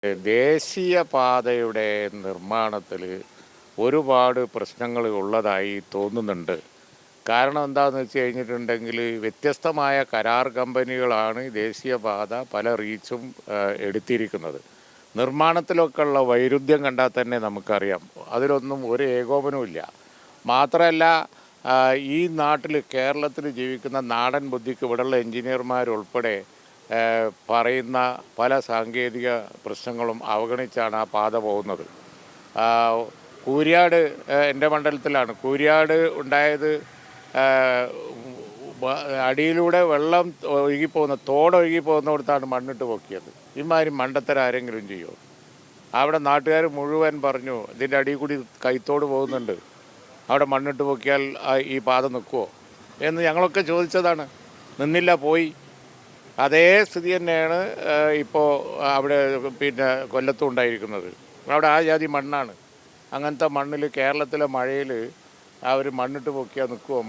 ദേശീയപാതയുടെ നിർമ്മാണത്തിൽ ഒരുപാട് പ്രശ്നങ്ങൾ ഉള്ളതായി തോന്നുന്നുണ്ട്. കാരണം എന്താണെന്ന് വെച്ച് കഴിഞ്ഞിട്ടുണ്ടെങ്കിൽ വ്യത്യസ്തമായ കരാർ കമ്പനികളാണ് ദേശീയപാത പല റീച്ചും എടുത്തിരിക്കുന്നത്. നിർമ്മാണത്തിലൊക്കെ ഉള്ള വൈരുദ്ധ്യം കണ്ടാൽ തന്നെ നമുക്കറിയാം. അതിലൊന്നും ഒരു ഏകോപനവുമില്ല. മാത്രമല്ല, ഈ നാട്ടിൽ കേരളത്തിൽ ജീവിക്കുന്ന നാടൻ ബുദ്ധിക്ക് ഇവിടെയുള്ള എൻജിനീയർമാരുൾപ്പെടെ പറയുന്ന പല സാങ്കേതിക പ്രശ്നങ്ങളും അവഗണിച്ചാണ് ആ പാത പോകുന്നത്. കൂരിയാട് എൻ്റെ മണ്ഡലത്തിലാണ്. കൂരിയാട് ഉണ്ടായത് അടിയിലൂടെ വെള്ളം ഒഴുകിപ്പോകുന്ന തോടൊഴുകി പോകുന്നിടത്താണ് മണ്ണിട്ട് പൊക്കിയത്. ഇമാതിരി മണ്ടത്തരം ആരെങ്കിലും ചെയ്യുമോ? അവിടെ നാട്ടുകാർ മുഴുവൻ പറഞ്ഞു ഇതിൻ്റെ അടിയിൽ കൂടി കൈത്തോട് പോകുന്നുണ്ട്, അവിടെ മണ്ണിട്ട് പൊക്കിയാൽ ഈ പാത നിൽക്കുമോ എന്ന് ഞങ്ങളൊക്കെ ചോദിച്ചതാണ്. നിന്നില്ല, പോയി. അതേ സ്ഥിതി തന്നെയാണ് ഇപ്പോൾ അവിടെ കൊല്ലത്തും ഉണ്ടായിരിക്കുന്നത്. അവിടെ ആ ജാതി മണ്ണാണ്. അങ്ങനത്തെ മണ്ണിൽ കേരളത്തിലെ മഴയിൽ അവർ മണ്ണിട്ട് പൊക്കിയാൽ നിൽക്കുമോ?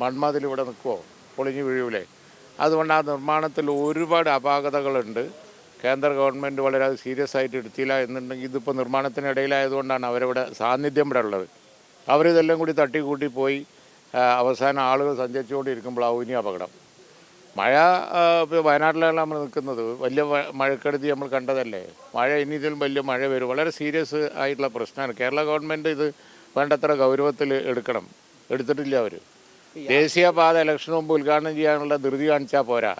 മൺമതിൽ ഇവിടെ നിൽക്കുമോ? പൊളിഞ്ഞു വീഴൂലേ? അതുകൊണ്ട് ആ നിർമ്മാണത്തിൽ ഒരുപാട് അപാകതകളുണ്ട്. കേന്ദ്ര ഗവൺമെൻറ് വളരെ സീരിയസ് ആയിട്ട് എടുത്തില്ല എന്നുണ്ടെങ്കിൽ ഇതിപ്പോൾ നിർമ്മാണത്തിനിടയിലായതുകൊണ്ടാണ് അവരവിടെ സാന്നിധ്യം ഇവിടെ ഉള്ളത്. അവരിതെല്ലാം കൂടി തട്ടിക്കൂട്ടി പോയി അവസാനം ആളുകൾ സഞ്ചരിച്ചുകൊണ്ടിരിക്കുമ്പോഴാവും ഇനി അപകടം. മഴ വയനാട്ടിലാണ് നമ്മൾ നിൽക്കുന്നത്. വലിയ മഴക്കെടുതി നമ്മൾ കണ്ടതല്ലേ. മഴ ഇനി ഇതിലും വലിയ മഴ വരും. വളരെ സീരിയസ് ആയിട്ടുള്ള പ്രശ്നമാണ്. കേരള ഗവൺമെൻറ് ഇത് വേണ്ടത്ര ഗൗരവത്തിൽ എടുക്കണം. എടുത്തിട്ടില്ല അവർ. ദേശീയപാത ഇലക്ഷന് മുമ്പ് ഉദ്ഘാടനം ചെയ്യാനുള്ള ധൃതി കാണിച്ചാൽ പോരാ.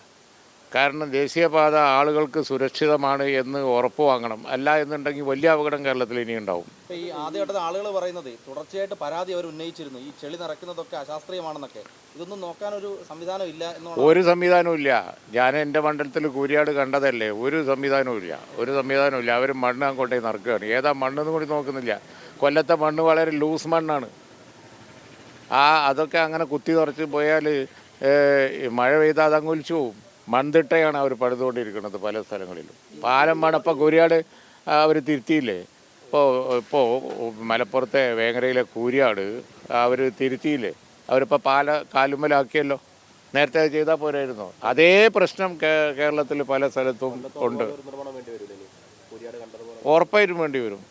കാരണം ദേശീയപാത ആളുകൾക്ക് സുരക്ഷിതമാണ് എന്ന് ഉറപ്പ് വാങ്ങണം. അല്ല എന്നുണ്ടെങ്കിൽ വലിയ അപകടം കേരളത്തിൽ ഇനി ഉണ്ടാവും. ഈ ആദ്യഘട്ടത്തിൽ ആളുകൾ പറയുന്നത് തുടർച്ചയായിട്ട് പരാതി അവർ ഉന്നയിച്ചിരുന്നു, ഈ ചെളി നിറയ്ക്കുന്നതൊക്കെ അശാസ്ത്രീയമാണെന്നൊക്കെ. ഇതൊന്നും നോക്കാനൊരു സംവിധാനം ഇല്ല എന്നാണ്. ഒരു സംവിധാനവും ഇല്ല. ഞാൻ എൻ്റെ മണ്ഡലത്തിൽ കൂരിയാട് കണ്ടതല്ലേ. ഒരു സംവിധാനവും ഇല്ല. അവർ മണ്ണ് അങ്ങോട്ടേ നിറക്കുകയാണ്. ഏതാ മണ്ണെന്നും കൂടി നോക്കുന്നില്ല. കൊല്ലത്തെ മണ്ണ് വളരെ ലൂസ് മണ്ണാണ്. അതൊക്കെ അങ്ങനെ കുത്തി നിറച്ച് പോയാൽ മഴ പെയ്താൽ അതങ്ങ് ഒലിച്ചു പോവും. മൺതിട്ടയാണ് അവർ പണിതുകൊണ്ടിരിക്കുന്നത് പല സ്ഥലങ്ങളിലും. പാലം മണപ്പം കൂരിയാട് അവർ തിരുത്തിയില്ലേ. ഇപ്പോൾ മലപ്പുറത്തെ വേങ്ങരയിലെ കൂരിയാട് അവർ തിരുത്തിയില്ലേ. അവരിപ്പോൾ കാലുമ്മലാക്കിയല്ലോ. നേരത്തെ ചെയ്താൽ പോരായിരുന്നോ? അതേ പ്രശ്നം കേരളത്തിൽ പല സ്ഥലത്തും ഉണ്ട്. ഉറപ്പായിട്ടും വേണ്ടി വരും.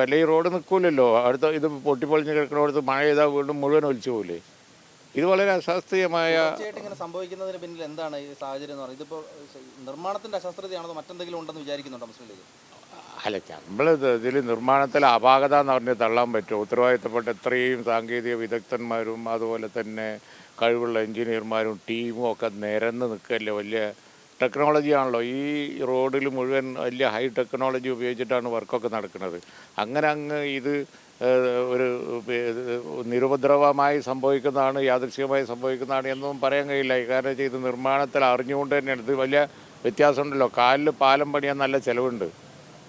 അല്ലെ ഈ റോഡ് നിൽക്കൂലല്ലോ. അടുത്ത ഇത് പൊട്ടിപ്പൊളിഞ്ഞ് കിടക്കുന്നിടത്ത് മഴ ചെയ്താൽ വീണ്ടും മുഴുവൻ ഒലിച്ചു പോകില്ലേ. ഇത് വളരെ അശാസ്ത്രീയമായ ഇങ്ങനെ സംഭവിക്കുന്നതിന് പിന്നിൽ എന്താണ് ഈ സാഹചര്യം എന്ന് പറയുന്നത്? ഇതിപ്പോൾ നിർമ്മാണത്തിന്റെ അശാസ്ത്രതയാണോ മറ്റെന്തെങ്കിലും ഉണ്ടെന്ന് വിചാരിക്കുന്നുണ്ടോ മുസ്ലിം ലീഗ്? അല്ല, നമ്മൾ ഇതിൽ നിർമ്മാണത്തിലെ അപാകത എന്ന് പറഞ്ഞ് തള്ളാൻ പറ്റുമോ? ഉത്തരവാദിത്തപ്പെട്ട എത്രയും സാങ്കേതിക വിദഗ്ധന്മാരും അതുപോലെ തന്നെ കഴിവുള്ള എൻജിനീയർമാരും ടീമും ഒക്കെ നിരന്ന് നിൽക്കല്ലേ. വലിയ ടെക്നോളജിയാണല്ലോ. ഈ റോഡിൽ മുഴുവൻ വലിയ ഹൈ ടെക്നോളജി ഉപയോഗിച്ചിട്ടാണ് വർക്കൊക്കെ നടക്കുന്നത്. അങ്ങ് ഇത് ഒരു നിരുപദ്രവമായി സംഭവിക്കുന്നതാണ്, യാദൃശ്ചികമായി സംഭവിക്കുന്നതാണ് എന്നൊന്നും പറയാൻ കഴിയില്ല. കാരണം ഇത് നിർമ്മാണത്തിൽ അറിഞ്ഞുകൊണ്ട് തന്നെയാണ്. ഇത് വലിയ വ്യത്യാസമുണ്ടല്ലോ. കാലിൽ പാലം പണിയാൻ നല്ല ചിലവുണ്ട്,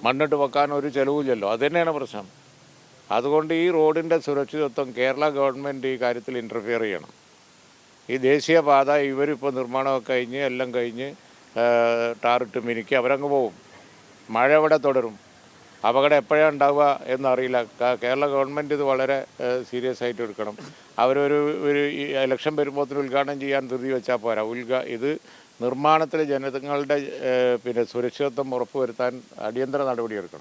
മണ്ണിട്ട് വെക്കാൻ ഒരു ചിലവില്ലല്ലോ. അത് തന്നെയാണ് പ്രശ്നം. അതുകൊണ്ട് ഈ റോഡിൻ്റെ സുരക്ഷിതത്വം കേരള ഗവൺമെൻറ് ഈ കാര്യത്തിൽ ഇൻ്റർഫിയർ ചെയ്യണം. ഈ ദേശീയപാത ഇവരിപ്പോൾ നിർമ്മാണമൊക്കെ കഴിഞ്ഞ് എല്ലാം കഴിഞ്ഞ് ടാറിട്ട് മിനുക്കി അവരങ്ങ് പോകും. മഴ ഇവിടെ തുടരും. അപകടം എപ്പോഴാണ് ഉണ്ടാവുക എന്നറിയില്ല. കേരള ഗവൺമെൻറ് ഇത് വളരെ സീരിയസ് ആയിട്ട് എടുക്കണം. അവരൊരു ഇലക്ഷൻ വരുമ്പോഴത്തേന് ഉദ്ഘാടനം ചെയ്യാൻ ധൃതി വെച്ചാൽ പോരാ. ഇത് നിർമ്മാണത്തിലെ ജനങ്ങളുടെ സുരക്ഷിതത്വം ഉറപ്പുവരുത്താൻ അടിയന്തര നടപടിയെടുക്കണം.